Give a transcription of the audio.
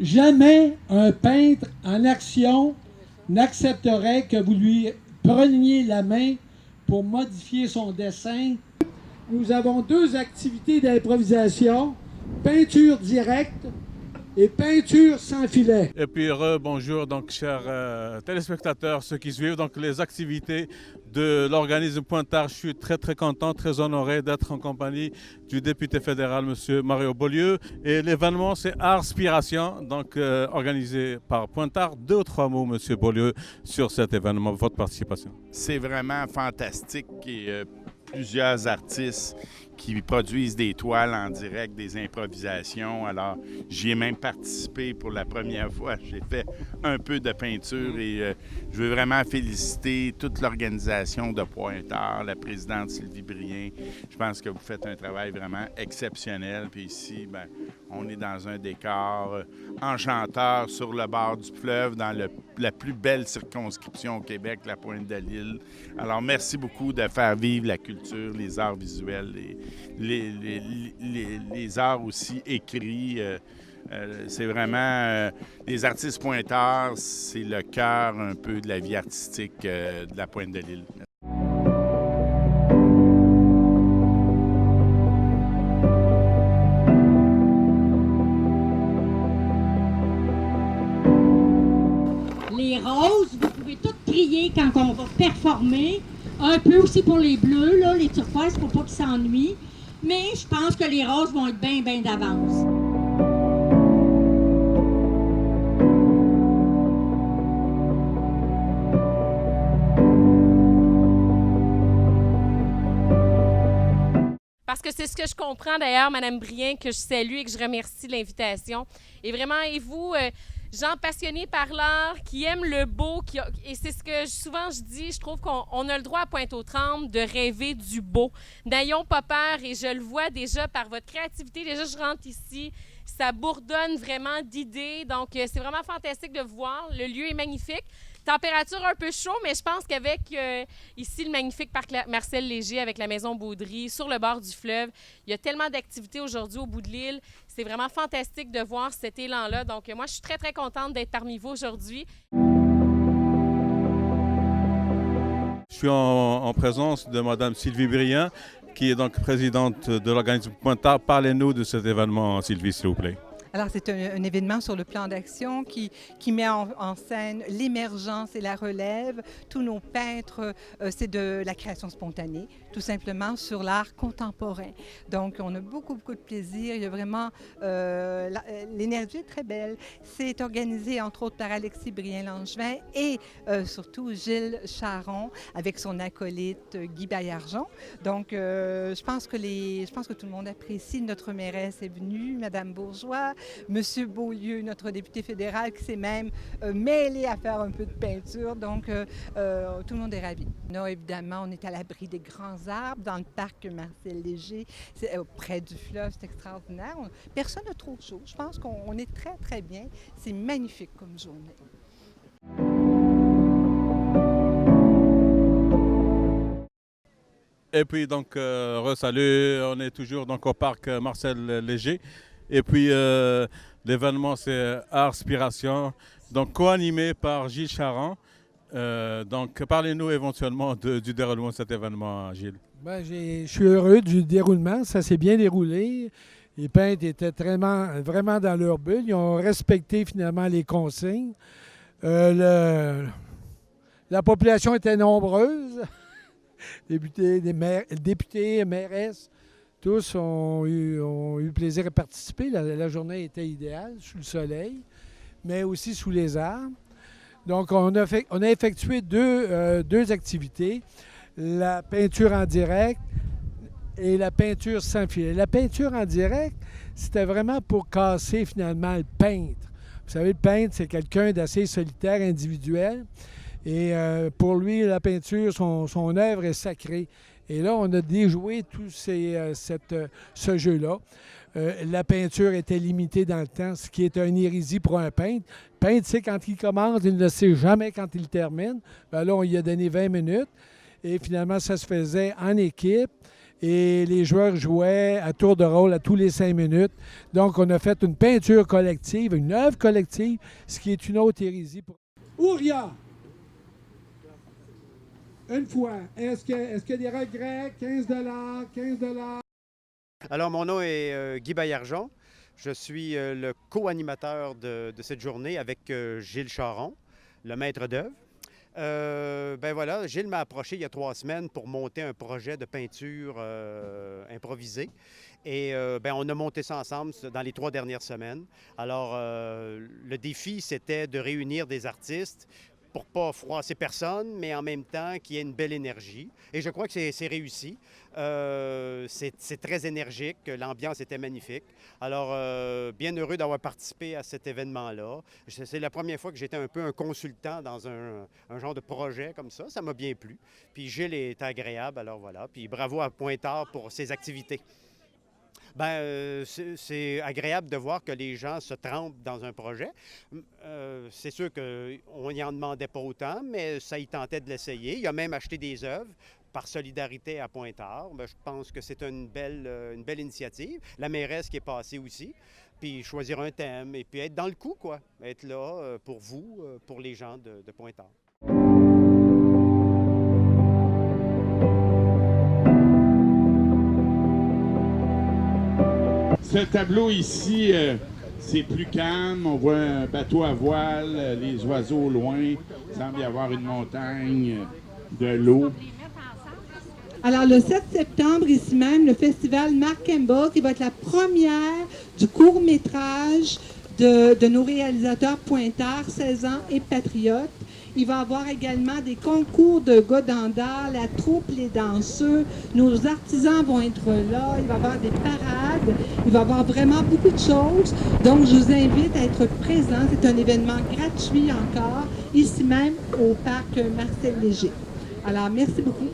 Jamais un peintre en action n'accepterait que vous lui preniez la main pour modifier son dessin. Nous avons deux activités d'improvisation, peinture directe et peinture sans filet. Et puis bonjour donc chers téléspectateurs, ceux qui suivent donc les activités de l'organisme Pointard. Je suis très content, très honoré d'être en compagnie du député fédéral M. Mario Beaulieu. Et l'événement c'est Artspiration, donc organisé par Pointard. 2 ou 3 mots M. Beaulieu sur cet événement, votre participation. C'est vraiment fantastique et plusieurs artistes qui produisent des toiles en direct, des improvisations. Alors, j'y ai même participé pour la première fois. J'ai fait un peu de peinture et je veux vraiment féliciter toute l'organisation de Pointard, la présidente Sylvie Brien. Je pense que vous faites un travail vraiment exceptionnel. Puis ici, bien, on est dans un décor enchanteur sur le bord du fleuve, dans la plus belle circonscription au Québec, la Pointe-de-l'Île. Alors, merci beaucoup de faire vivre la culture, les arts visuels, les arts aussi écrits. C'est vraiment les artistes pointards, c'est le cœur un peu de la vie artistique de la Pointe-de-l'Île. Les roses, vous pouvez toutes crier quand on va performer. Un peu aussi pour les bleus, là, les turquoises, pour pas qu'ils s'ennuient. Mais je pense que les roses vont être bien d'avance. Parce que c'est ce que je comprends d'ailleurs, Mme Brien, que je salue et que je remercie de l'invitation. Et vraiment, et vous, gens passionnés par l'art, qui aiment le beau, et c'est ce que souvent je dis, je trouve qu'on a le droit à Pointe-aux-Trembles de rêver du beau. N'ayons pas peur, et je le vois déjà par votre créativité. Déjà, je rentre ici, ça bourdonne vraiment d'idées, donc c'est vraiment fantastique de vous voir. Le lieu est magnifique. Température un peu chaud, mais je pense qu'avec ici le magnifique parc Marcel Léger avec la maison Baudry sur le bord du fleuve, il y a tellement d'activités aujourd'hui au bout de l'île. C'est vraiment fantastique de voir cet élan-là. Donc moi, je suis très contente d'être parmi vous aujourd'hui. Je suis en présence de Mme Sylvie Brien, qui est donc présidente de l'organisme Pointard. Parlez-nous de cet événement, Sylvie, s'il vous plaît. Alors, c'est un événement sur le plan d'action qui met en scène l'émergence et la relève. Tous nos peintres, c'est de la création spontanée, tout simplement sur l'art contemporain. Donc, on a beaucoup de plaisir. Il y a vraiment... l'énergie est très belle. C'est organisé, entre autres, par Alexis Brien-Langevin et surtout Gilles Charron avec son acolyte Guy Baillargeon. Donc, je pense que tout le monde apprécie. Notre mairesse est venue, Mme Bourgeois, Monsieur Beaulieu, notre député fédéral, qui s'est même mêlé à faire un peu de peinture. Donc, tout le monde est ravi. Non, évidemment, on est à l'abri des grands arbres dans le parc Marcel Léger, près du fleuve, c'est extraordinaire. Personne n'a trop chaud. Je pense qu'on est très bien. C'est magnifique comme journée. Et puis donc, salut, on est toujours donc, au parc Marcel Léger. Et puis l'événement c'est Artspiration, donc co-animé par Gilles Charron. Donc parlez-nous éventuellement du déroulement de cet événement, Gilles. Ben, je suis heureux du déroulement, ça s'est bien déroulé. Les peintres étaient vraiment dans leur bulle, ils ont respecté finalement les consignes. La population était nombreuse, députés, mairesses. Tous ont eu plaisir à participer. La journée était idéale, sous le soleil, mais aussi sous les arbres. Donc, on a effectué deux activités, la peinture en direct et la peinture sans filet. La peinture en direct, c'était vraiment pour casser finalement le peintre. Vous savez, le peintre, c'est quelqu'un d'assez solitaire, individuel. Et pour lui, la peinture, son œuvre est sacrée. Et là, on a déjoué tout ce jeu-là. La peinture était limitée dans le temps, ce qui est une hérésie pour un peintre. Le peintre, c'est quand il commence, il ne sait jamais quand il termine. Bien là, on lui a donné 20 minutes. Et finalement, ça se faisait en équipe. et les joueurs jouaient à tour de rôle à tous les 5 minutes. Donc, on a fait une peinture collective, une œuvre collective, ce qui est une autre hérésie. Ouria! Une fois, est-ce qu'il y a des regrets? 15 15 $? Alors, mon nom est Guy Baillargeon. Je suis le co-animateur de cette journée avec Gilles Charon, le maître d'œuvre. Ben voilà, Gilles m'a approché il y a 3 semaines pour monter un projet de peinture improvisée. Et ben, on a monté ça ensemble dans les 3 dernières semaines. Alors, le défi, c'était de réunir des artistes pour ne pas froisser personne, mais en même temps qu'il y ait une belle énergie. Et je crois que c'est réussi. C'est très énergique, l'ambiance était magnifique. Alors, bien heureux d'avoir participé à cet événement-là. C'est la première fois que j'étais un peu un consultant dans un genre de projet comme ça m'a bien plu. Puis Gilles est agréable, alors voilà. Puis bravo à Pointe-Tard pour ses activités. Bien, c'est agréable de voir que les gens se trempent dans un projet. C'est sûr qu'on n'y en demandait pas autant, mais ça y tentait de l'essayer. Il a même acheté des œuvres par solidarité à Pointe-Tard. Bien, je pense que c'est une belle initiative. La mairesse qui est passée aussi, puis choisir un thème et puis être dans le coup, quoi. Être là pour vous, pour les gens de Pointe-Tard. Ce tableau ici, c'est plus calme. On voit un bateau à voile, les oiseaux au loin. Il semble y avoir une montagne, de l'eau. Alors, le 7 septembre, ici même, le festival Mark Campbell, qui va être la première du court-métrage de nos réalisateurs Pointe-Tard, 16 ans et patriotes. Il va y avoir également des concours de godendard, la troupe, les danseurs. Nos artisans vont être là. Il va y avoir des parades. Il va y avoir vraiment beaucoup de choses. Donc, je vous invite à être présents. C'est un événement gratuit encore, ici même au parc Marcel Léger. Alors, merci beaucoup.